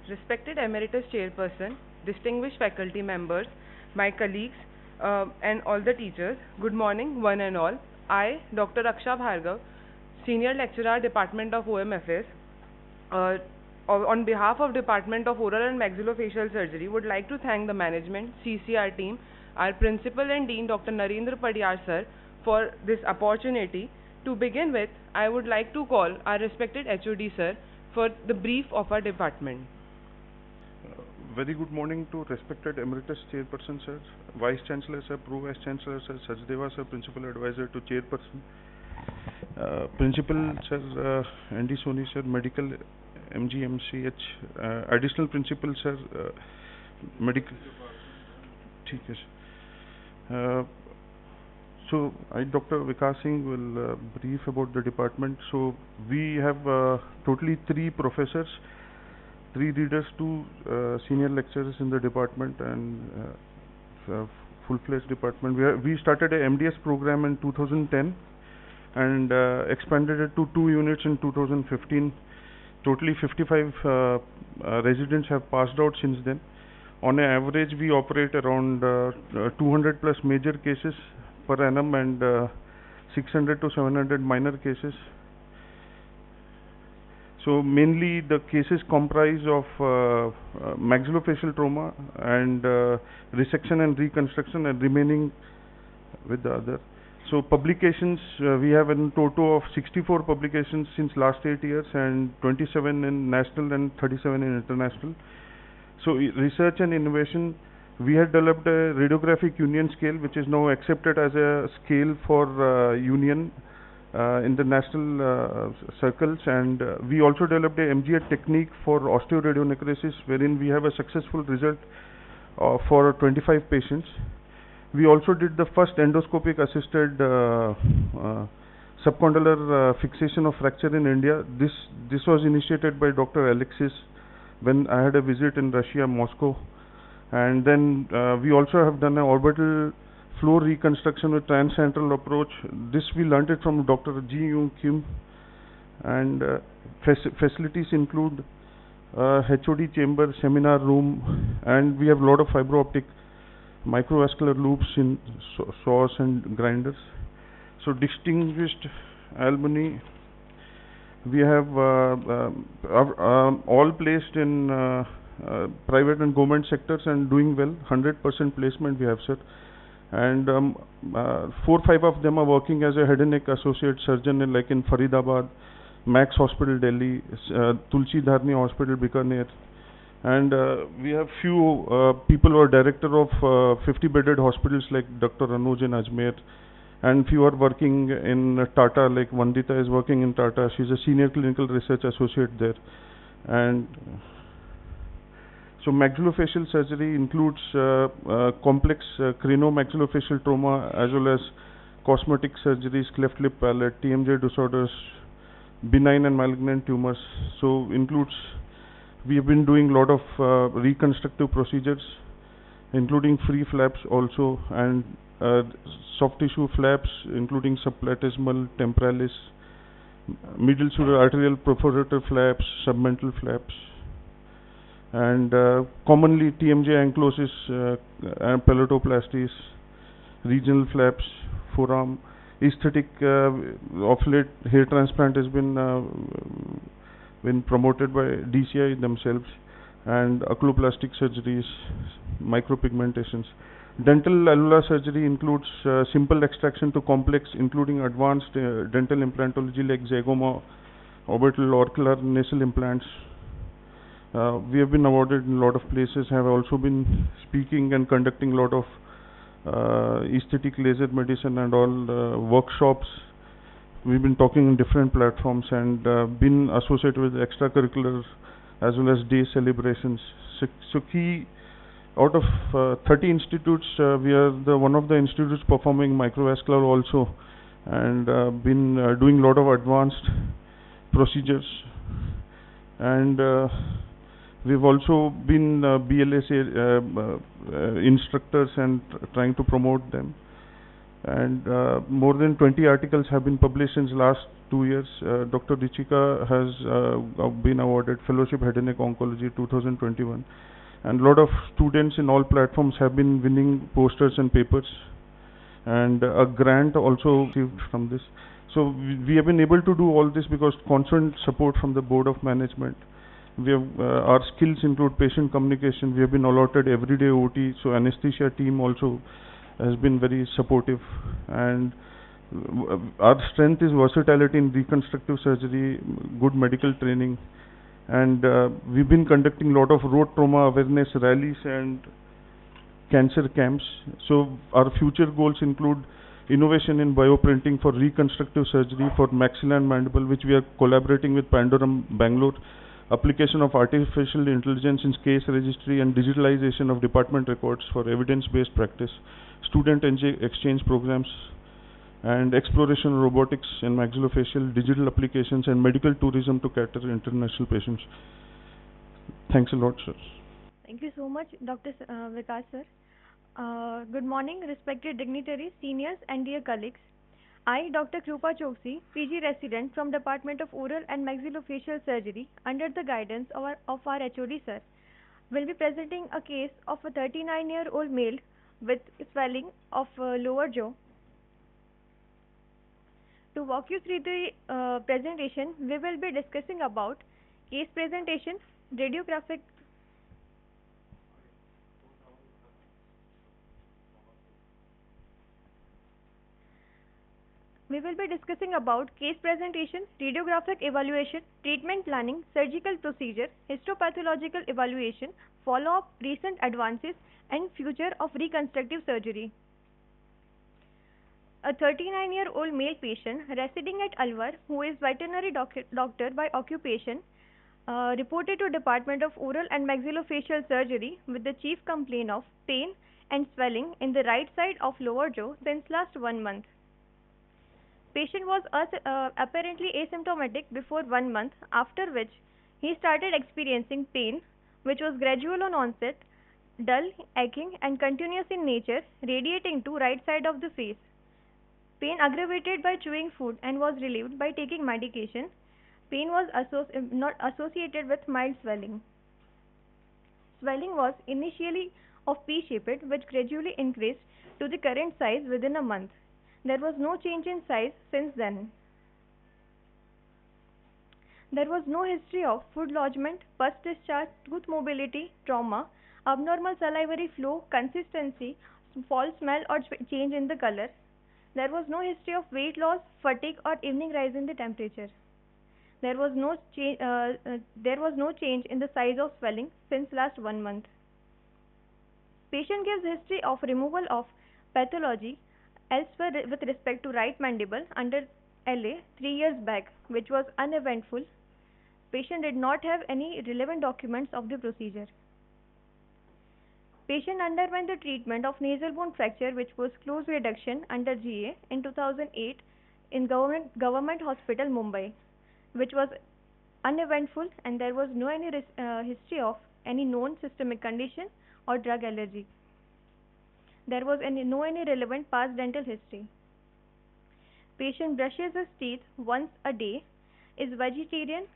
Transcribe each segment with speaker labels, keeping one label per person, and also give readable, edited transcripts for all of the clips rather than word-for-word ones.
Speaker 1: respected Emeritus Chairperson, distinguished faculty members, my colleagues, and all the teachers, good morning, one and all. I, Dr. Aksha Bhargav, Senior Lecturer, Department of OMFS, uh, on behalf of Department of Oral and Maxillofacial Surgery, would like to thank the management, CCR team, our Principal and Dean, Dr. Narendra Padiyar sir, for this opportunity. To begin with, I would like to call our respected HOD sir for the brief of our department.
Speaker 2: Very good morning to respected Emeritus Chairperson sir, Vice Chancellor sir, Pro Vice Chancellor sir, Sachdeva sir, Principal Advisor to Chairperson, Principal sir, ND Soni sir, Medical MGMCH, Additional Principal sir, Medical. ठीक है sir. So I, Dr. Vikas Singh, will brief about the department. So we have totally 3 professors, 3 readers, 2 senior lecturers in the department, and full-fledged department. We started a MDS program in 2010 and expanded it to 2 units in 2015. Totally 55 residents have passed out since then. On an average, we operate around 200 plus major cases per annum and 600 to 700 minor cases. So mainly the cases comprise of maxillofacial trauma and resection and reconstruction, and remaining with the other. So publications, we have a total of 64 publications since last 8 years, and 27 in national and 37 in international. So research and innovation, we had developed a radiographic union scale, which is now accepted as a scale for union in the national circles, and we also developed a MGA technique for osteoradionecrosis, wherein we have a successful result for 25 patients. We also did the first endoscopic assisted subcondylar fixation of fracture in India. This was initiated by Dr. Alexis when I had a visit in Russia, Moscow. And then we also have done an orbital floor reconstruction with transcentral approach. This we learned it from Dr. Ji Yoon Kim. And facilities include HOD chamber, seminar room, and we have a lot of fiber optic microvascular loops in saws and grinders. So distinguished alumni, we have all placed in private and government sectors and doing well. 100% placement we have, sir. And 4-5 of them are working as a head and neck associate surgeon in, like in Faridabad, Max Hospital, Delhi, Tulsi Dharni Hospital, Bikaner. And we have few people who are director of 50-bedded hospitals like Dr. Anuj in Ajmer, and few are working in Tata, like Vandita is working in Tata. She's a senior clinical research associate there. And so maxillofacial surgery includes complex cranomaxillofacial trauma, as well as cosmetic surgeries, cleft lip palate, TMJ disorders, benign and malignant tumors. So includes, we have been doing a lot of reconstructive procedures, including free flaps also, and soft tissue flaps, including subplatysmal, temporalis, middle pseudoarterial perforator flaps, submental flaps, and commonly TMJ ankylosing and palatoplasties, regional flaps, forearm. Aesthetic of late hair transplant has been promoted by DCI themselves, and oculoplastic surgeries, micropigmentations. Dental alveolar surgery includes simple extraction to complex, including advanced dental implantology like zygoma, orbital, auricular, nasal implants. We have been awarded in a lot of places, have also been speaking and conducting a lot of aesthetic laser medicine and all workshops. We've been talking in different platforms and been associated with extracurriculars as well as day celebrations. So key, out of 30 institutes, we are one of the institutes performing microvascular also, and been doing a lot of advanced procedures. And we've also been BLS instructors and trying to promote them. And more than 20 articles have been published since last 2 years. Dr. Richika has been awarded Fellowship Head and Neck Oncology 2021, and a lot of students in all platforms have been winning posters and papers, and a grant also received from this. So we have been able to do all this because constant support from the board of management. We have our skills include patient communication. We have been allotted everyday OT, so anesthesia team also has been very supportive, and our strength is versatility in reconstructive surgery, good medical training, and we've been conducting a lot of road trauma awareness rallies and cancer camps. So our future goals include innovation in bioprinting for reconstructive surgery for maxilla and mandible, which we are collaborating with Pandorum Bangalore, application of artificial intelligence in case registry, and digitalization of department records for evidence-based practice, student exchange programs, and exploration of robotics and maxillofacial, digital applications, and medical tourism to cater international patients. Thanks a lot, sir.
Speaker 3: Thank you so much, Dr. Vikas, sir. Good morning, respected dignitaries, seniors, and dear colleagues. I, Dr. Krupa Choksi, PG resident from Department of Oral and Maxillofacial Surgery, under the guidance of our HOD, sir, will be presenting a case of a 39-year-old male with swelling of lower jaw. To walk you through the presentation, we will be discussing about case presentation, radiographic. We will be discussing about case presentation, radiographic evaluation, treatment planning, surgical procedure, histopathological evaluation, follow-up, recent advances, and future of reconstructive surgery. A 39-year-old male patient residing at Alwar, who is veterinary doctor by occupation, reported to Department of Oral and Maxillofacial Surgery with the chief complaint of pain and swelling in the right side of lower jaw since last 1 month. Patient was apparently asymptomatic before 1 month, after which he started experiencing pain, which was gradual on onset, dull, aching, and continuous in nature, radiating to right side of the face. Pain aggravated by chewing food and was relieved by taking medication. Pain was not associated with mild swelling. Swelling was initially of pea-shaped, which gradually increased to the current size within a month. There was no change in size since then. There was no history of food lodgement, pus discharge, tooth mobility, trauma, abnormal salivary flow, consistency, foul smell, or change in the color. There was no history of weight loss, fatigue, or evening rise in the temperature. There was no change in the size of swelling since last 1 month. Patient gives history of removal of pathology elsewhere with respect to right mandible under LA 3 years back, which was uneventful. Patient did not have any relevant documents of the procedure. Patient underwent the treatment of nasal bone fracture, which was close reduction under GA in 2008 in government hospital Mumbai, which was uneventful, and there was no any history of any known systemic condition or drug allergy. There was no any relevant past dental history. Patient brushes his teeth once a day, is vegetarian.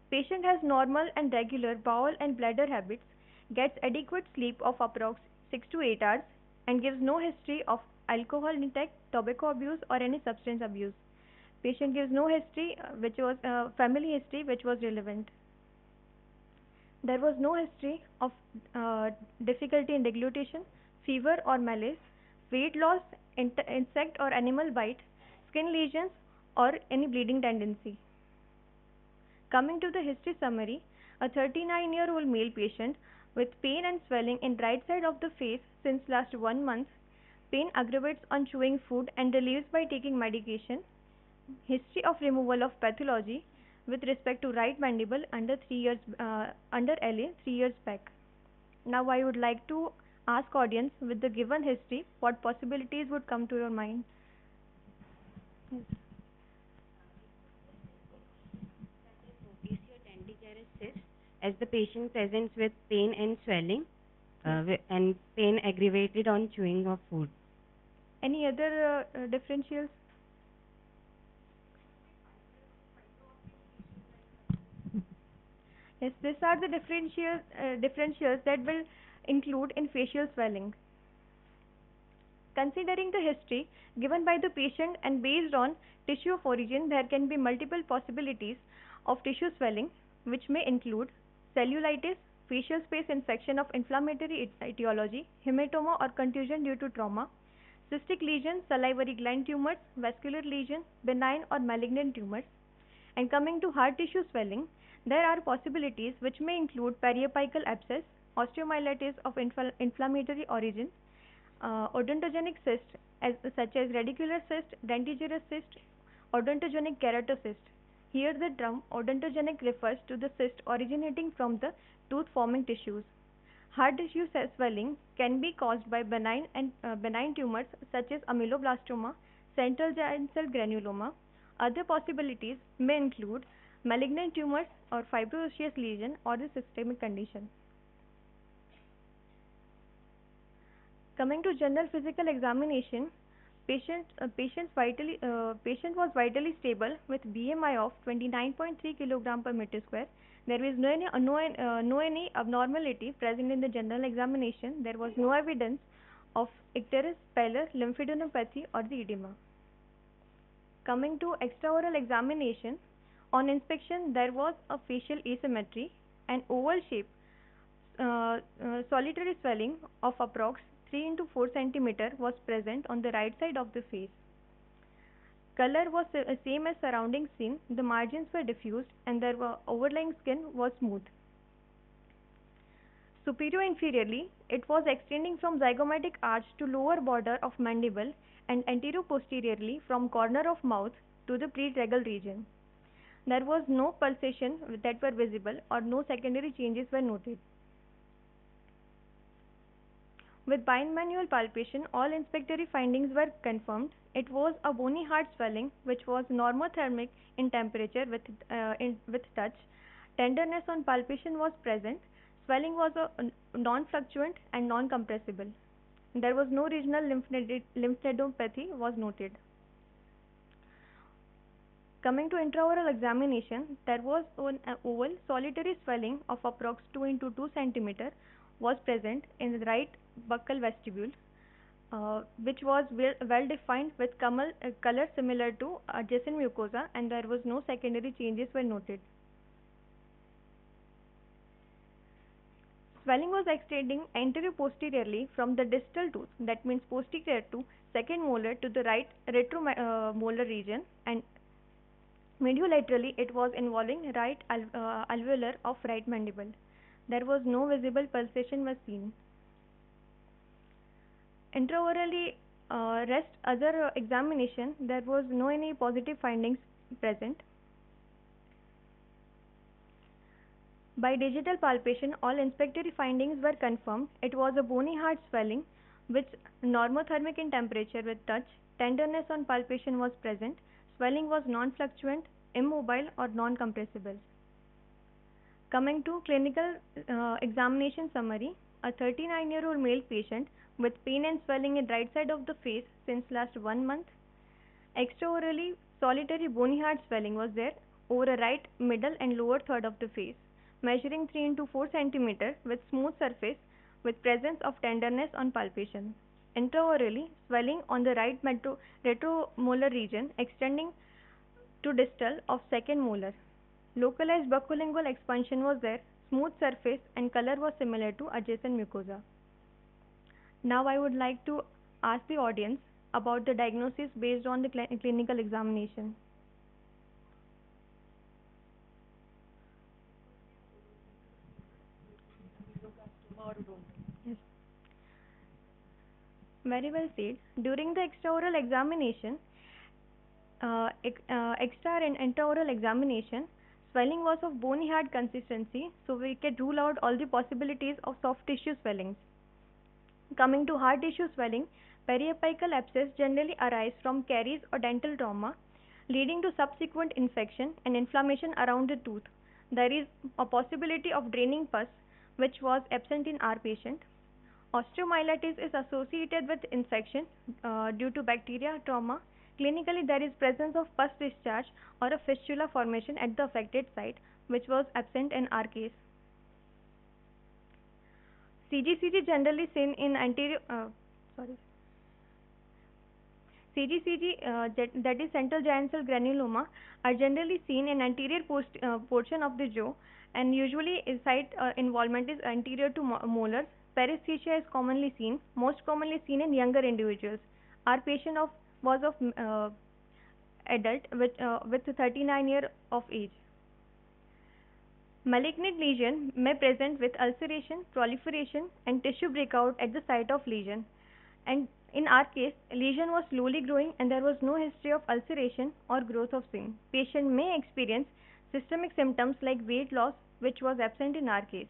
Speaker 3: Patient has normal and regular bowel and bladder habits, gets adequate sleep of approx 6 to 8 hours, and gives no history of alcohol intake, tobacco abuse, or any substance abuse. Patient gives no history, which was family history, which was relevant. There was no history of difficulty in deglutition, fever or malaise, weight loss, insect or animal bite, skin lesions, or any bleeding tendency. Coming to the history summary, a 39-year-old male patient with pain and swelling in right side of the face since last 1 month. Pain aggravates on chewing food and relieves by taking medication. History of removal of pathology with respect to right mandible under LA 3 years back. Now I would like to ask audience, with the given history, what possibilities would come to your mind? Yes.
Speaker 4: As the patient presents with pain and swelling and pain aggravated on chewing of food.
Speaker 3: Any other differentials? Yes, these are the differentials that will include in facial swelling. Considering the history given by the patient and based on tissue of origin, there can be multiple possibilities of tissue swelling, which may include cellulitis, facial space infection of inflammatory etiology, hematoma or contusion due to trauma, cystic lesion, salivary gland tumors, vascular lesion, benign or malignant tumors. And coming to hard tissue swelling, there are possibilities which may include periapical abscess, osteomyelitis of inflammatory origin, odontogenic cyst such as radicular cyst, dentigerous cyst, odontogenic keratocyst. Here the term odontogenic refers to the cyst originating from the tooth forming tissues. Hard tissue swelling can be caused by benign tumors such as ameloblastoma, central giant cell granuloma. Other possibilities may include malignant tumors or fibroosseous lesion or the systemic condition. Coming to general physical examination, patient was vitally stable with BMI of 29.3 kg per meter square. There is no any abnormality present in the general examination. There was no evidence of icterus, pallor, lymphadenopathy or the edema. Coming to extraoral examination, on inspection there was a facial asymmetry, an oval shape, solitary swelling of approx 3 into 4 cm was present on the right side of the face. Color was same as surrounding skin, the margins were diffused and their overlying skin was smooth. Superior inferiorly, it was extending from zygomatic arch to lower border of mandible and anterior-posteriorly from corner of mouth to the pretragal region. There was no pulsation that were visible or no secondary changes were noted. With bimanual palpation, all inspectory findings were confirmed. It was a bony hard swelling which was normothermic in temperature with touch. Tenderness on palpation was present. Swelling was non-fluctuant and non-compressible. There was no regional lymphadenopathy was noted. Coming to intraoral examination, there was an oval solitary swelling of approx 2 into 2 cm was present in the right buccal vestibule, which was well defined with color similar to adjacent mucosa, and there was no secondary changes were noted. Swelling was extending anterior-posteriorly from the distal tooth, that means posterior to second molar, to the right retromolar region, and mediolaterally it was involving right alveolar of right mandible. There was no visible pulsation was seen. Intraorally rest other examination, there was no any positive findings present. By digital palpation, all inspectory findings were confirmed. It was a bony hard swelling which normothermic in temperature with touch. Tenderness on palpation was present. Swelling was non-fluctuant, immobile or non-compressible. Coming to clinical examination summary, a 39-year-old male patient with pain and swelling in right side of the face since last 1 month. Extraorally, solitary bony hard swelling was there over a right middle and lower third of the face, measuring 3 into 4 cm with smooth surface with presence of tenderness on palpation. Intraorally, swelling on the right retromolar region extending to distal of second molar. Localized buccolingual expansion was there, smooth surface and color was similar to adjacent mucosa. Now I would like to ask the audience about the diagnosis based on the clinical examination. Yes. Very well said. During the extraoral examination, extra and intraoral examination, swelling was of bony hard consistency, so we can rule out all the possibilities of soft tissue swellings. Coming to hard tissue swelling, periapical abscess generally arise from caries or dental trauma, leading to subsequent infection and inflammation around the tooth. There is a possibility of draining pus, which was absent in our patient. Osteomyelitis is associated with infection due to bacteria trauma. Clinically, there is presence of pus discharge or a fistula formation at the affected site, which was absent in our case. CGCG generally seen in anterior, CGCG, that is central giant cell granuloma, are generally seen in anterior portion of the jaw, and usually site involvement is anterior to molars. Paresthesia is commonly seen, most commonly seen in younger individuals. Our patient was of adult with 39 years of age. Malignant lesion may present with ulceration, proliferation, and tissue breakout at the site of lesion. And in our case, lesion was slowly growing and there was no history of ulceration or growth of skin. Patient may experience systemic symptoms like weight loss, which was absent in our case.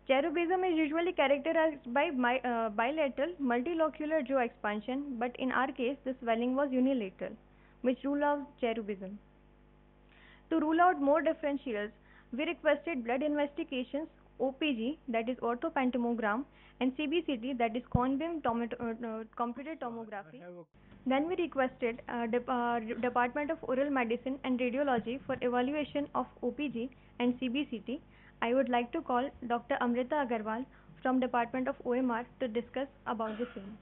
Speaker 3: Cherubism is usually characterized by bilateral multilocular jaw expansion, but in our case, the swelling was unilateral, which rule out cherubism. To rule out more differentials, we requested blood investigations, OPG, that is orthopantomogram, and CBCT, that is cone beam computed tomography. Then we requested Department of Oral Medicine and Radiology for evaluation of OPG and CBCT. I would like to call Dr. Amrita Agarwal from Department of OMR to discuss about the same.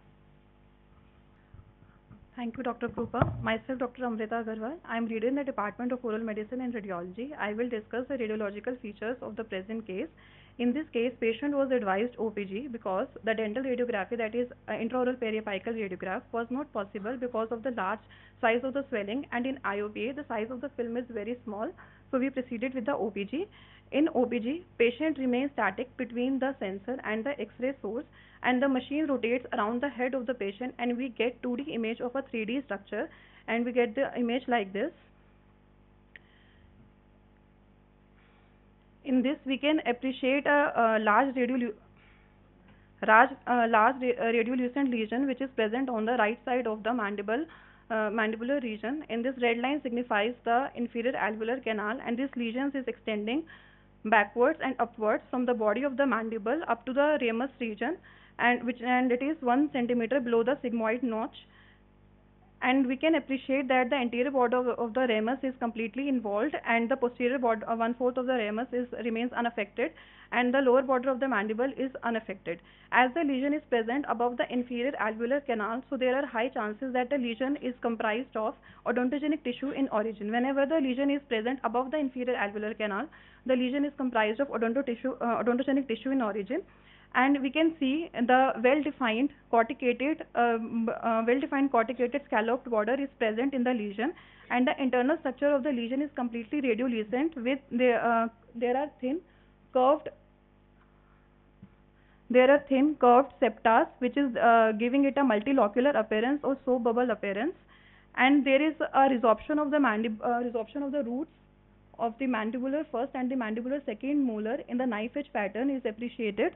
Speaker 5: Thank you, Dr. Krupa. Myself, Dr. Amrita Agarwal. I am leader in the Department of Oral Medicine and Radiology. I will discuss the radiological features of the present case. In this case, patient was advised OPG because the dental radiography, that is intraoral periapical radiograph, was not possible because of the large size of the swelling, and in IOPA, the size of the film is very small. So we proceeded with the OPG. In OPG, patient remains static between the sensor and the X-ray source, and the machine rotates around the head of the patient, and we get 2D image of a 3D structure, and we get the image like this. In this, we can appreciate a large radiolucent lesion which is present on the right side of the mandibular region. In this, red line signifies the inferior alveolar canal, and this lesion is extending backwards and upwards from the body of the mandible up to the ramus region, and it is 1 centimeter below the sigmoid notch. And we can appreciate that the anterior border of the ramus is completely involved, and the posterior border, 1/4 of the ramus remains unaffected, and the lower border of the mandible is unaffected. As the lesion is present above the inferior alveolar canal, so there are high chances that the lesion is comprised of odontogenic tissue in origin. Whenever the lesion is present above the inferior alveolar canal, the lesion is comprised of odontogenic tissue in origin. And we can see the well-defined corticated scalloped border is present in the lesion, and the internal structure of the lesion is completely radiolucent with there are thin curved septas, which is giving it a multilocular appearance or soap bubble appearance, and there is a resorption of the roots of the mandibular first and the mandibular second molar in the knife edge pattern is appreciated.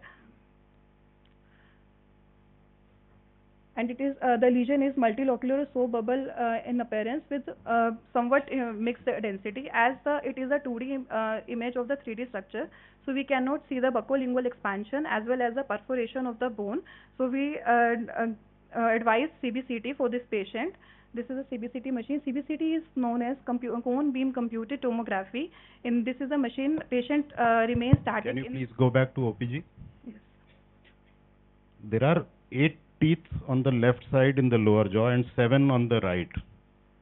Speaker 5: And it is the lesion is multilocular soap bubble in appearance with somewhat mixed density, as it is a 2D image of the 3D structure. So we cannot see the buccolingual expansion as well as the perforation of the bone. So we advise CBCT for this patient. This is a CBCT machine. CBCT is known as cone beam computed tomography. This is a machine. Patient remains static.
Speaker 6: Can you please go back to OPG?
Speaker 5: Yes.
Speaker 6: There are 8 teeth on the left side in the lower jaw and 7 on the right.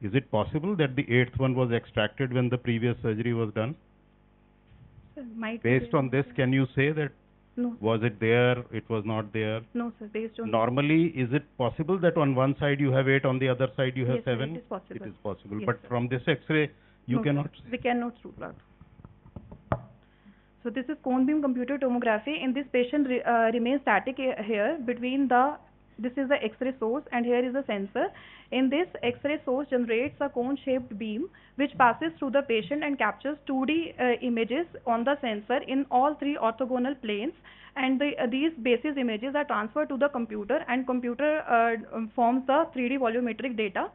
Speaker 6: Is it possible that the 8th one was extracted when the previous surgery was done? Based on this, can you say that
Speaker 5: No.
Speaker 6: Was it there, it was not there?
Speaker 5: No, sir. Based on
Speaker 6: Normally, is it possible that on one side you have 8, on the other side you have
Speaker 5: Yes, sir,
Speaker 6: 7?
Speaker 5: it is possible.
Speaker 6: It is possible.
Speaker 5: Yes,
Speaker 6: But
Speaker 5: sir.
Speaker 6: from this X-ray, you
Speaker 5: No,
Speaker 6: cannot
Speaker 5: sir. We cannot rule out. So this is cone beam computed tomography. In this patient remains static here between the, this is the X-ray source and here is the sensor. In this, X-ray source generates a cone-shaped beam which passes through the patient and captures 2D images on the sensor in all 3 orthogonal planes. And these basis images are transferred to the computer, and computer forms the 3D volumetric data.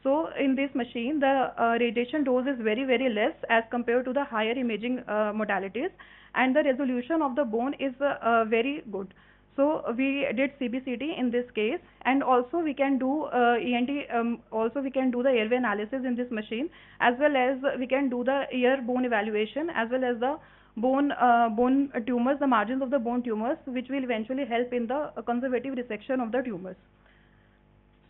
Speaker 5: So in this machine, the radiation dose is very, very less as compared to the higher imaging modalities, and the resolution of the bone is very good. So we did CBCT in this case, and also we can do ENT. Also we can do the airway analysis in this machine, as well as we can do the ear bone evaluation, as well as the bone tumors, the margins of the bone tumors, which will eventually help in the conservative resection of the tumors.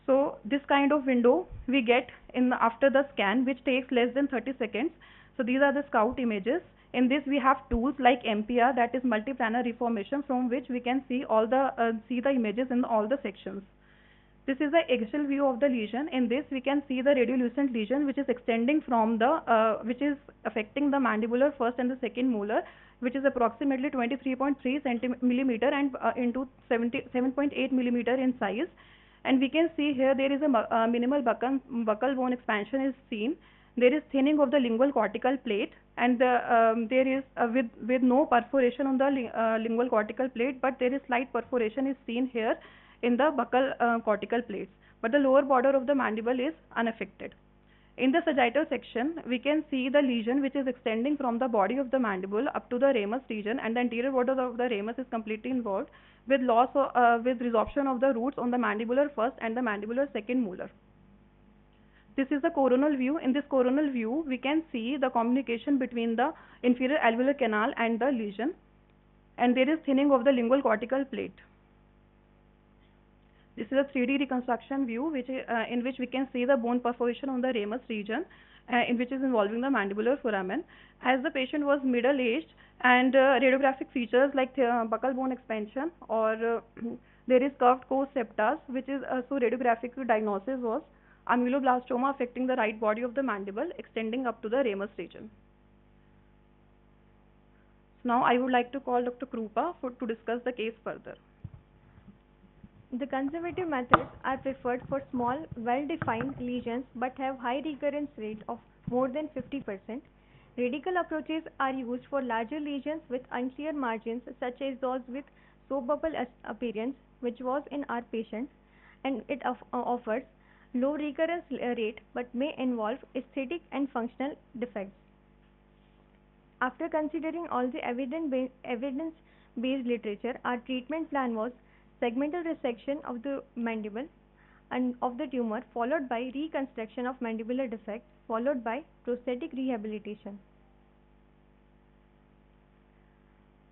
Speaker 5: So this kind of window we get in after the scan, which takes less than 30 seconds. So these are the scout images. In this we have tools like MPR, that is multiplanar reformation, from which we can see all the images in all the sections. This is the axial view of the lesion. In this we can see the radiolucent lesion, which is extending from the which is affecting the mandibular first and the second molar, which is approximately 23.3 millimeter and into 7.8 millimeter in size. And we can see here there is a minimal buccal bone expansion is seen. There is thinning of the lingual cortical plate, and there is with no perforation on the lingual cortical plate, but there is slight perforation is seen here in the buccal cortical plates. But the lower border of the mandible is unaffected. In the sagittal section, we can see the lesion which is extending from the body of the mandible up to the ramus region, and the anterior border of the ramus is completely involved with loss of, with resorption of the roots on the mandibular first and the mandibular second molar. This is the coronal view. In this coronal view, we can see the communication between the inferior alveolar canal and the lesion, and there is thinning of the lingual cortical plate. This is a 3D reconstruction view, which in which we can see the bone perforation on the ramus region, in which is involving the mandibular foramen. As the patient was middle-aged, and radiographic features like buccal bone expansion, or there is curved coast septas, which is so radiographic diagnosis was ameloblastoma affecting the right body of the mandible, extending up to the ramus region. So now I would like to call Dr. Krupa to discuss the case further.
Speaker 3: The conservative methods are preferred for small, well-defined lesions but have high recurrence rate of more than 50%. Radical approaches are used for larger lesions with unclear margins, such as those with soap bubble appearance, which was in our patient, and it offers low recurrence rate but may involve aesthetic and functional defects. After considering all the evidence-based literature, our treatment plan was segmental resection of the mandible and of the tumor, followed by reconstruction of mandibular defect, followed by prosthetic rehabilitation.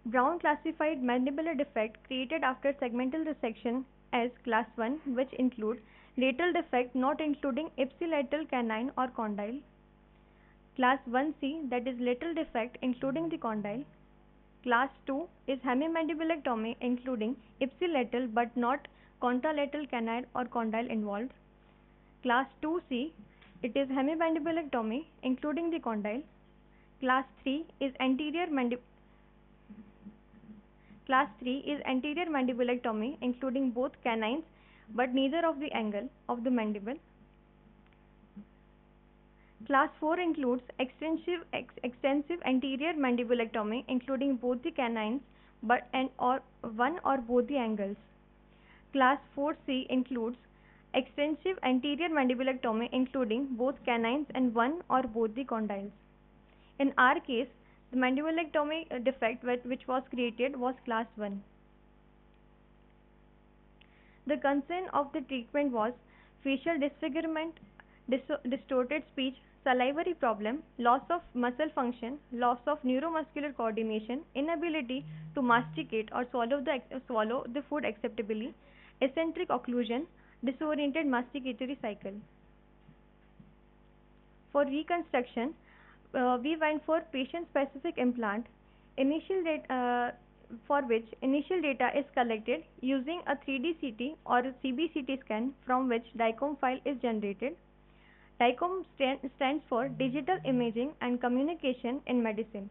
Speaker 3: Brown classified mandibular defect created after segmental resection as class 1, which include lateral defect not including ipsilateral canine or condyle, class 1C, that is lateral defect including the condyle. Class 2 is hemimandibulectomy including ipsilateral but not contralateral canine or condyle involved. Class 2C, it is hemimandibulectomy including the condyle. Class 3 is anterior mandibulectomy including both canines but neither of the angle of the mandible. Class 4 includes extensive anterior mandibulectomy including both the canines but or one or both the angles. Class 4C includes extensive anterior mandibulectomy including both canines and one or both the condyles. In our case, the mandibulectomy defect which was created was class 1. The concern of the treatment was facial disfigurement, distorted speech, salivary problem, loss of muscle function, loss of neuromuscular coordination, inability to masticate or swallow the food acceptably, eccentric occlusion, disoriented masticatory cycle. For reconstruction, we went for patient-specific implant, for which initial data is collected using a 3D CT or a CBCT scan from which DICOM file is generated. DICOM stands for Digital Imaging and Communication in Medicine.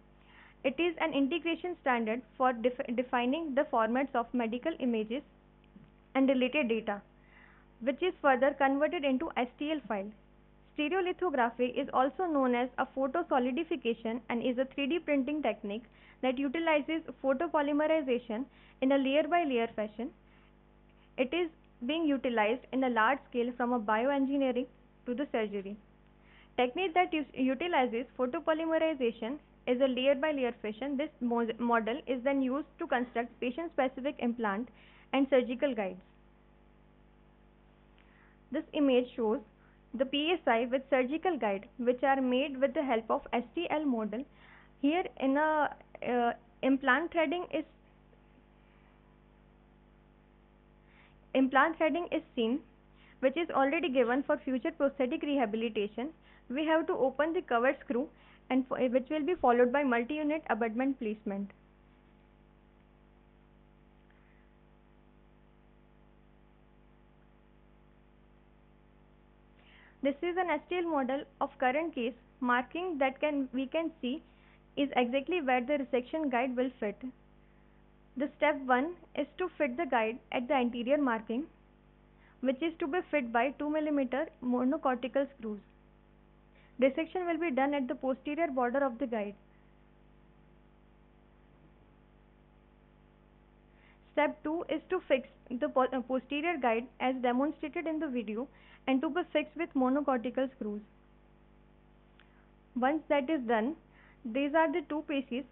Speaker 3: It is an integration standard for defining the formats of medical images and related data, which is further converted into STL file. Stereolithography is also known as a photosolidification and is a 3D printing technique that utilizes photopolymerization in a layer-by-layer fashion. It is being utilized in a large scale from a bioengineering to the surgery. Technique that utilizes photopolymerization is a layer-by-layer fission. This model is then used to construct patient-specific implant and surgical guides. This image shows the PSI with surgical guide, which are made with the help of STL model. Here, in a implant threading is seen, which is already given for future prosthetic rehabilitation. We have to open the cover screw, and which will be followed by multi-unit abutment placement. This is an STL model of current case. Marking that we can see is exactly where the resection guide will fit. The step 1 is to fit the guide at the anterior marking, which is to be fit by 2 mm monocortical screws. Dissection will be done at the posterior border of the guide. Step 2 is to fix the posterior guide as demonstrated in the video and to be fixed with monocortical screws. Once that is done, these are the two pieces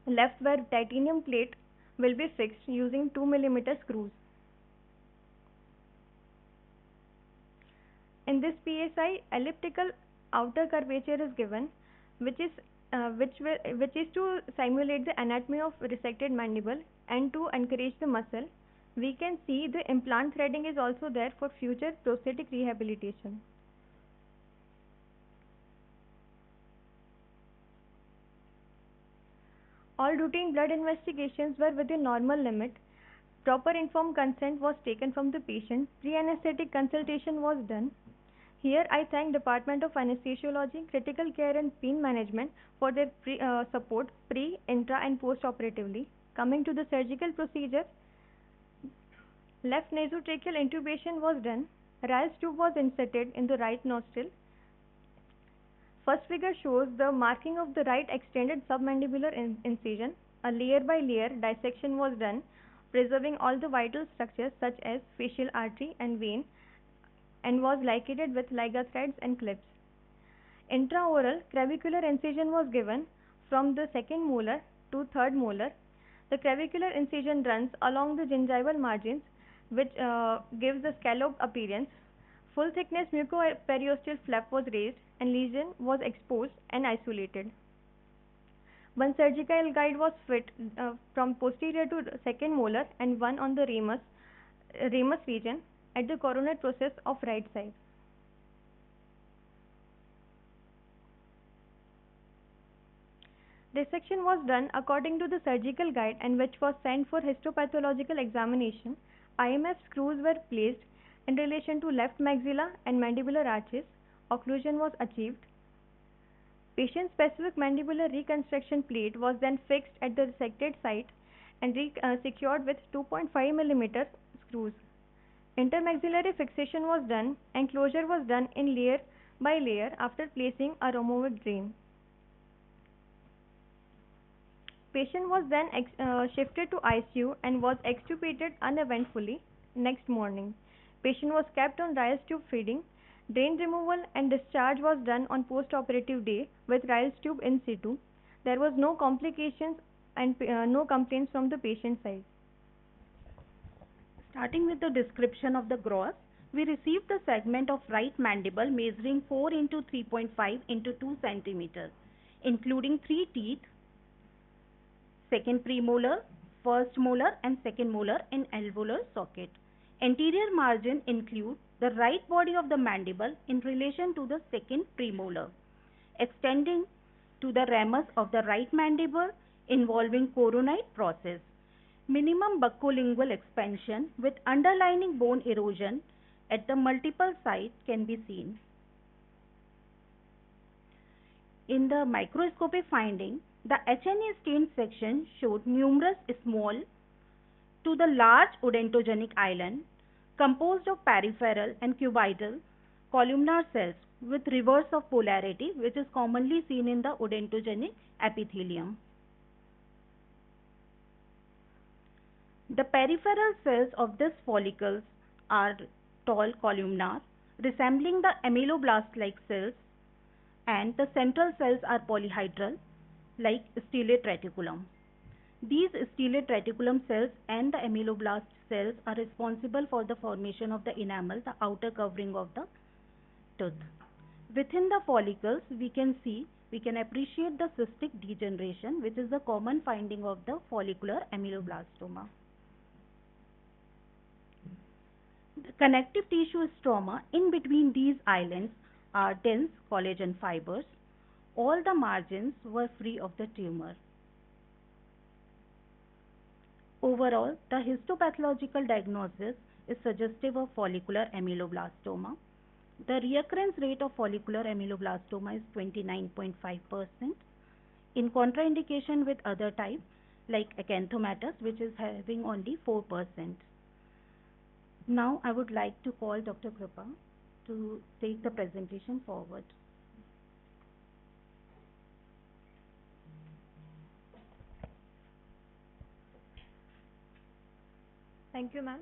Speaker 3: left where titanium plate will be fixed using 2 mm screws. In this PSI, elliptical outer curvature is given, which is to simulate the anatomy of resected mandible and to encourage the muscle. We can see the implant threading is also there for future prosthetic rehabilitation. All routine blood investigations were within normal limit. Proper informed consent was taken from the patient. Pre-anesthetic consultation was done. Here I thank Department of Anesthesiology, Critical Care and Pain Management for their support pre, intra and post-operatively. Coming to the surgical procedure, left nasotracheal intubation was done. Ryle's tube was inserted in the right nostril. First figure shows the marking of the right extended submandibular incision. A layer by layer dissection was done, preserving all the vital structures such as facial artery and vein, and was ligated with liga threads and clips. Intraoral clavicular incision was given from the second molar to third molar. The clavicular incision runs along the gingival margins, which gives the scalloped appearance. Full thickness mucoperiosteal flap was raised and lesion was exposed and isolated. One surgical guide was fit from posterior to second molar and one on the ramus region at the coronal process of right side. Dissection was done according to the surgical guide and which was sent for histopathological examination. IMF screws were placed in relation to left maxilla and mandibular arches. Occlusion was achieved. Patient-specific mandibular reconstruction plate was then fixed at the resected site and secured with 2.5 mm screws. Intermaxillary fixation was done and closure was done in layer by layer after placing a Romovic drain. Patient was then shifted to ICU and was extubated uneventfully next morning. Patient was kept on Ryle's tube feeding. Drain removal and discharge was done on post-operative day with Ryle's tube in situ. There was no complications and no complaints from the patient side.
Speaker 7: Starting with the description of the gross, we received the segment of right mandible measuring 4 into 3.5 into 2 cm, including 3 teeth, second premolar, first molar and second molar in alveolar socket. Anterior margin include the right body of the mandible in relation to the second premolar, extending to the ramus of the right mandible involving coronite process. Minimum buccolingual expansion with underlying bone erosion at the multiple sites can be seen. In the microscopic finding, the HNA stained section showed numerous small to the large odontogenic island composed of peripheral and cubital columnar cells with reverse of polarity, which is commonly seen in the odontogenic epithelium. The peripheral cells of these follicles are tall columnar, resembling the ameloblast-like cells. and the central cells are polyhedral, like stellate reticulum. These stellate reticulum cells and the amyloblast cells are responsible for the formation of the enamel, the outer covering of the tooth. Within the follicles, we can appreciate the cystic degeneration, which is the common finding of the follicular amyloblastoma. The connective tissue stroma in between these islands are dense collagen fibers. All the margins were free of the tumor. Overall, the histopathological diagnosis is suggestive of follicular amyloblastoma. The recurrence rate of follicular amyloblastoma is 29.5%, in contraindication with other types like acanthomatous, which is having only 4%. Now I would like to call Dr. Krupa to take the presentation forward.
Speaker 3: Thank you, ma'am.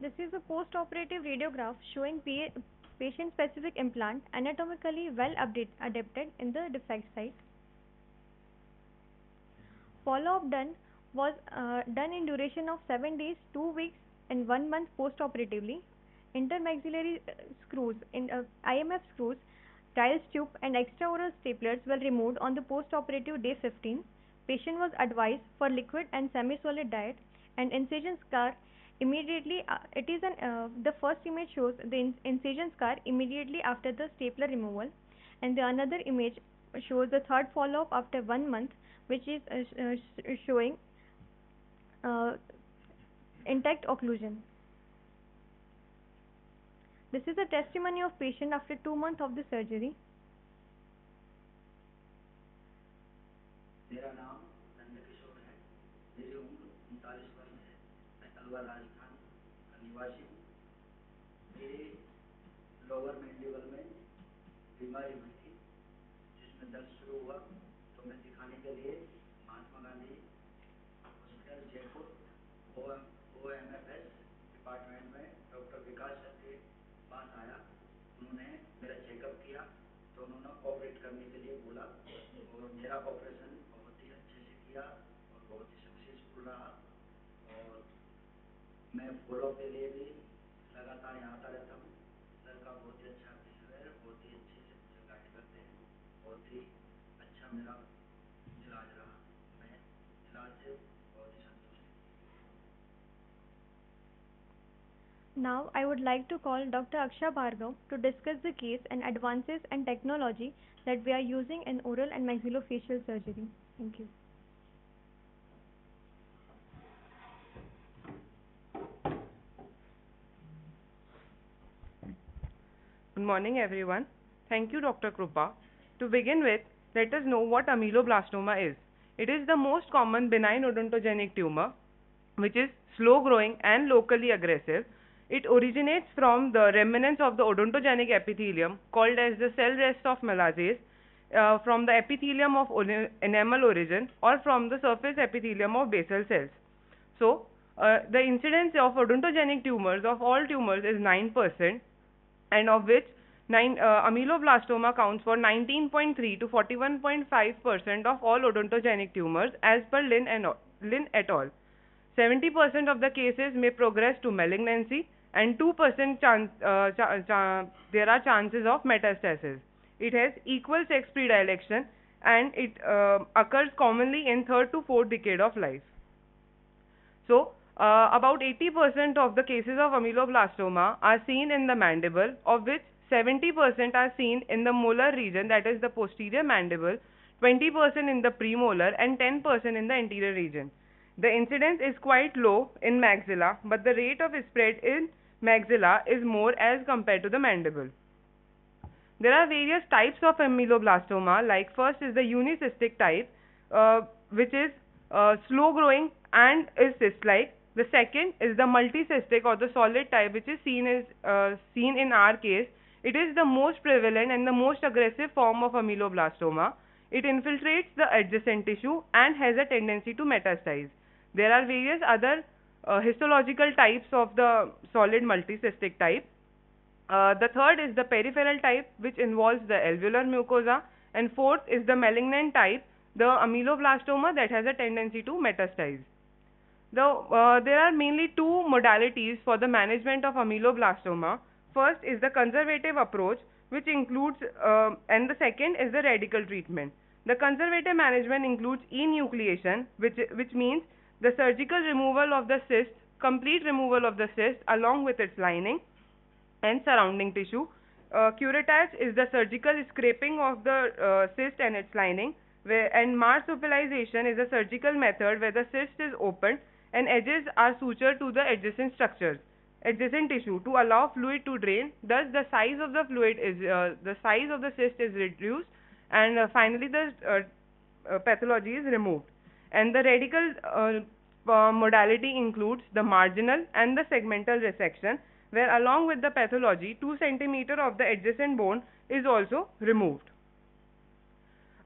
Speaker 3: This is a post-operative radiograph showing patient-specific implant anatomically well adapted in the defect site. Follow-up was done in duration of 7 days, 2 weeks, and 1 month post-operatively. Intermaxillary screws, IMF screws, Tiles tube, and extraoral staplers were removed on the post-operative day 15. Patient was advised for liquid and semi-solid diet, and incision scar immediately. The first image shows the incision scar immediately after the stapler removal, and the another image shows the third follow-up after 1 month, which is showing intact occlusion. This is a testimony of patient after 2 months of the surgery.
Speaker 8: मेरा नाम नंदकिशोर है। मेरी उम्र 39 वर्ष है। मैं अलवर राजस्थान का निवासी हूँ। मेरे लोअर मैंडिबल में बीमारी हुई थी, जिसमें दर्द शुरू हुआ, तो मैं दिखाने के लिए Mahatma Gandhi hospital Jaipur OMFS department में डॉक्टर विकास सर के पास आया। उन्होंने मेरा चेकअप किया, तो उन्होंने ऑपरेट करने के लिए बोला, और मेरा ऑपरेशन बहुत ही अच्छे से किया और बहुत ही सक्सेसफुल रहा। और मैं फॉलो के लिए भी लगातार यहाँ आता रहता हूँ। सर का बहुत ही अच्छा बिहेवियर, बहुत ही अच्छे से मुझे गाइड करते हैं, बहुत ही अच्छा मेरा इलाज रहा। मैं इलाज से बहुत ही संतुष्ट हूँ।
Speaker 3: Now I would like to call Dr. Aksha Bhargav to discuss the case and advances and technology that we are using in oral and maxillofacial surgery. Thank you.
Speaker 1: Good morning, everyone. Thank you, Dr. Krupa. To begin with, let us know what ameloblastoma is. It is the most common benign odontogenic tumor, which is slow growing and locally aggressive. It originates from the remnants of the odontogenic epithelium called as the cell rest of Melasses, from the epithelium of enamel origin, or from the surface epithelium of basal cells. So, the incidence of odontogenic tumors of all tumors is 9%, and of which ameloblastoma counts for 19.3 to 41.5% of all odontogenic tumors as per Lin et al. 70% of the cases may progress to malignancy, and 2% there are chances of metastasis. It has equal sex predilection, and it occurs commonly in 3rd to 4th decade of life. So, about 80% of the cases of ameloblastoma are seen in the mandible, of which 70% are seen in the molar region, that is the posterior mandible, 20% in the premolar, and 10% in the anterior region. The incidence is quite low in maxilla, but the rate of spread in maxilla is more as compared to the mandible. There are various types of ameloblastoma, like first is the unicystic type, which is slow growing and is cyst-like. The second is the multicystic or the solid type, which is seen in our case. It is the most prevalent and the most aggressive form of ameloblastoma. It infiltrates the adjacent tissue and has a tendency to metastasize. There are various other histological types of the solid multicystic type. The third is the peripheral type, which involves the alveolar mucosa, and fourth is the malignant type, the ameloblastoma, that has a tendency to metastasize. There are mainly two modalities for the management of ameloblastoma. First is the conservative approach, which includes, and the second is the radical treatment. The conservative management includes enucleation, which means the surgical removal of the cyst, complete removal of the cyst along with its lining and surrounding tissue. Curettage is the surgical scraping of the cyst and its lining, and marsupialization is a surgical method where the cyst is opened and edges are sutured to the adjacent structures, adjacent tissue, to allow fluid to drain. Thus, the size of the fluid is the size of the cyst is reduced, and finally the pathology is removed. And the radical modality includes the marginal and the segmental resection, where along with the pathology 2 cm of the adjacent bone is also removed.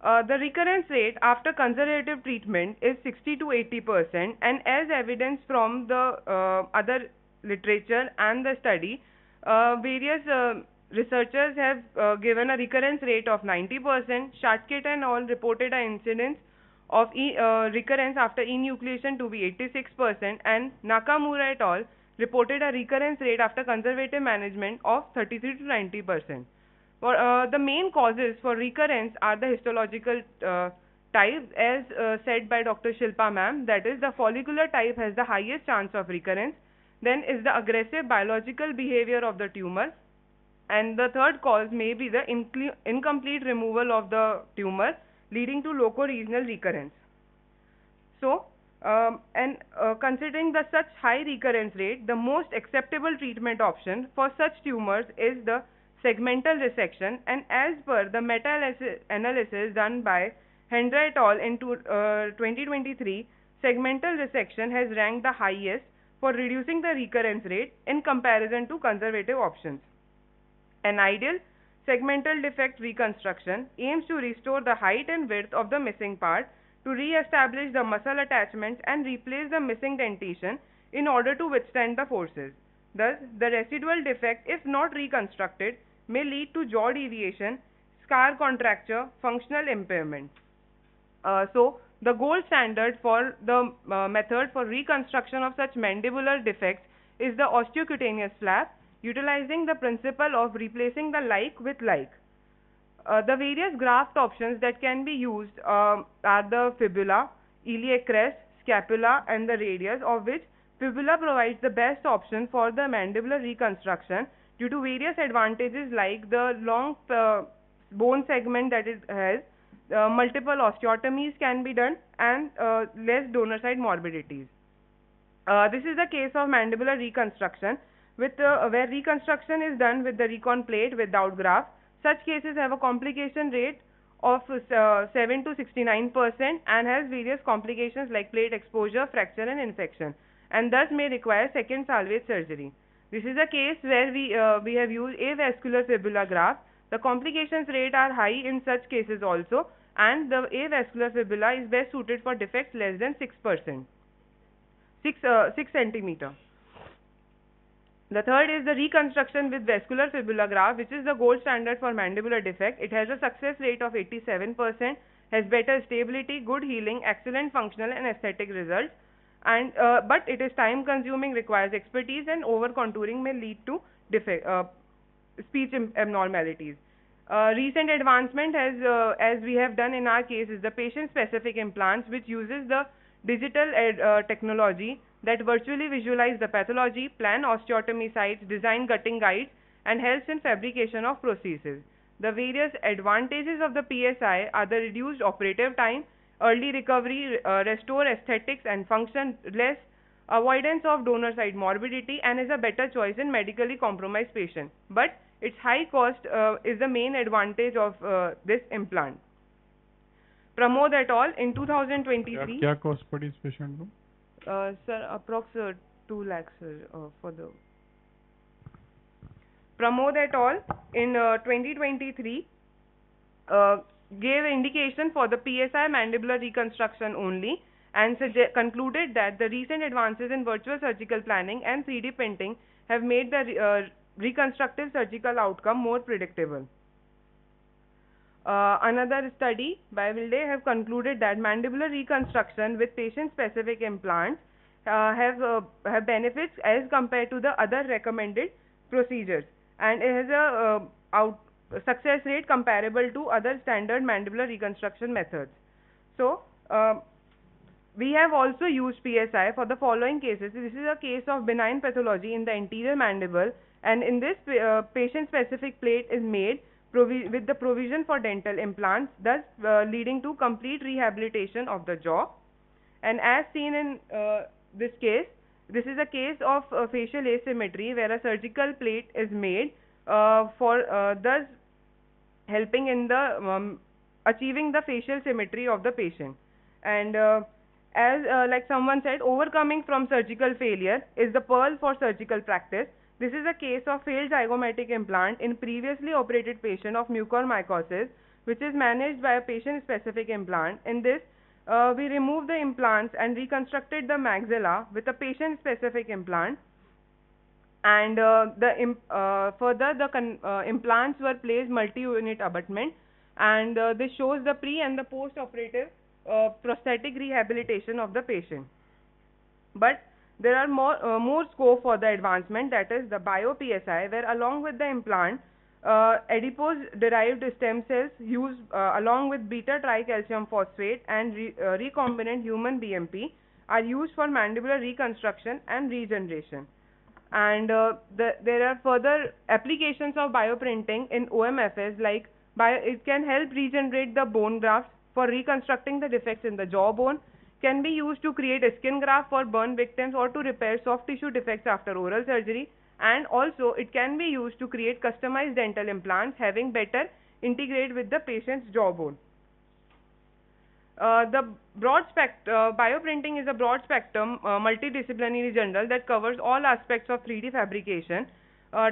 Speaker 1: The recurrence rate after conservative treatment is 60 to 80%, and as evidence from the other literature and the study, various researchers have given a recurrence rate of 90%. Shatket and all reported an incidence of recurrence after enucleation to be 86%, and Nakamura et al. Reported a recurrence rate after conservative management of 33 to 90%. The main causes for recurrence are the histological types, as said by Dr. Shilpa ma'am, that is, the follicular type has the highest chance of recurrence. Then is the aggressive biological behavior of the tumor, and the third cause may be the incomplete removal of the tumor, leading to locoregional recurrence. So, considering the such high recurrence rate, the most acceptable treatment option for such tumors is the segmental resection, and as per the meta-analysis done by Hendra et al. In 2023, segmental resection has ranked the highest for reducing the recurrence rate in comparison to conservative options. An ideal segmental defect reconstruction aims to restore the height and width of the missing part, to re-establish the muscle attachment and replace the missing dentation in order to withstand the forces. Thus, the residual defect, if not reconstructed, may lead to jaw deviation, scar contracture, functional impairment. So, the gold standard for the method for reconstruction of such mandibular defects is the osteocutaneous flap, utilizing the principle of replacing the like with like. The various graft options that can be used are the fibula, iliac crest, scapula, and the radius, of which fibula provides the best option for the mandibular reconstruction due to various advantages like the long bone segment that it has, multiple osteotomies can be done, and less donor side morbidities. This is the case of mandibular reconstruction, with where reconstruction is done with the recon plate without graft. Such cases have a complication rate of 7 to 69% and has various complications like plate exposure, fracture, and infection, and thus may require second salvage surgery. This is a case where we have used avascular fibula graft. The complications rate are high in such cases also, and the avascular fibula is best suited for defects less than 6%, 6 centimeter. The third is the reconstruction with vascular fibula graft, which is the gold standard for mandibular defect. It has a success rate of 87%, has better stability, good healing, excellent functional and aesthetic results, and but it is time consuming, requires expertise, and over contouring may lead to speech abnormalities. Recent advancement has, as we have done in our case, is the patient specific implants, which uses the digital technology that virtually visualize the pathology, plan osteotomy sites, design gutting guides, and helps in fabrication of prostheses. The various advantages of the PSI are the reduced operative time, early recovery, restore aesthetics and function, less avoidance of donor side morbidity, and is a better choice in medically compromised patients. But its high cost is the main advantage of this implant. Pramod et al. In 2023.
Speaker 9: क्या cost पड़ी इस patient को?
Speaker 1: Sir, approx 2 lakhs for the. Pramod et al. In 2023 gave indication for the PSI mandibular reconstruction only, and concluded that the recent advances in virtual surgical planning and 3D printing have made the reconstructive surgical outcome more predictable. Another study by Wilde have concluded that mandibular reconstruction with patient-specific implants have benefits as compared to the other recommended procedures, and it has a success rate comparable to other standard mandibular reconstruction methods. So, we have also used PSI for the following cases. This is a case of benign pathology in the anterior mandible, and in this patient-specific plate is made with the provision for dental implants, thus leading to complete rehabilitation of the jaw. And as seen in this case, this is a case of facial asymmetry where a surgical plate is made thus helping in the achieving the facial symmetry of the patient. And as like someone said, overcoming from surgical failure is the pearl for surgical practice. This is a case of failed zygomatic implant in previously operated patient of mucormycosis, which is managed by a patient-specific implant. In this, we removed the implants and reconstructed the maxilla with a patient-specific implant. And further, the implants were placed multi-unit abutment, and this shows the pre and the post-operative prosthetic rehabilitation of the patient. But there are more scope for the advancement, that is the bio-PSI, where along with the implant, adipose-derived stem cells used along with beta-tricalcium phosphate and recombinant human BMP are used for mandibular reconstruction and regeneration. And there are further applications of bioprinting in OMFS, like it can help regenerate the bone grafts for reconstructing the defects in the jawbone, can be used to create a skin graft for burn victims or to repair soft tissue defects after oral surgery, and also it can be used to create customized dental implants having better integrate with the patient's jawbone. The broad bioprinting is a broad spectrum multidisciplinary journal that covers all aspects of 3D fabrication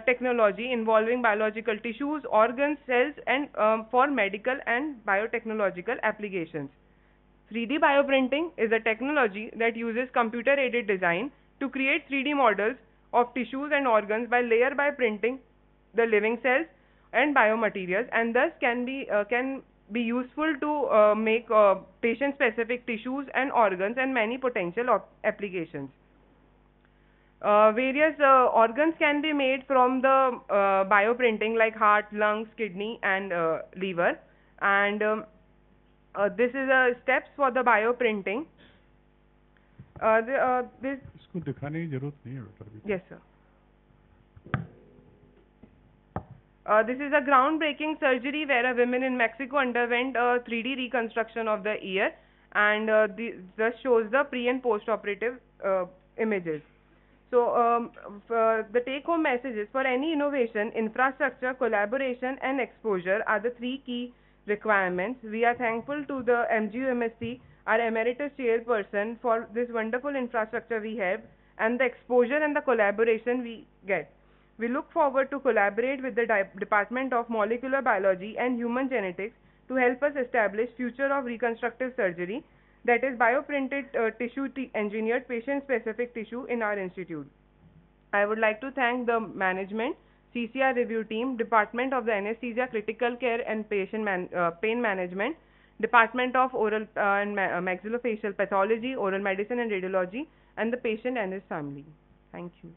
Speaker 1: technology involving biological tissues, organs, cells, and for medical and biotechnological applications. 3D bioprinting is a technology that uses computer-aided design to create 3D models of tissues and organs by printing the living cells and biomaterials, and thus can be useful to make patient-specific tissues and organs and many potential applications. Various organs can be made from the bioprinting, like heart, lungs, kidney, and liver. And this is steps for the bioprinting.
Speaker 9: इसको दिखाने की जरूरत नहीं है बेटा.
Speaker 1: Yes, sir. This is a groundbreaking surgery where a woman in Mexico underwent a 3D reconstruction of the ear, and this shows the pre and post-operative images. So the take-home messages: for any innovation, infrastructure, collaboration, and exposure are the three key requirements. We are thankful to the MGU-MSc, our emeritus chairperson, for this wonderful infrastructure we have and the exposure and the collaboration we get. We look forward to collaborate with the Department of Molecular Biology and Human Genetics to help us establish future of reconstructive surgery, that is bioprinted tissue engineered patient-specific tissue in our institute. I would like to thank the management, CCR review team, Department of the Anesthesia, Critical Care and Pain Management, Department of Oral and Maxillofacial Pathology, Oral Medicine and Radiology, and the patient and his family. Thank you.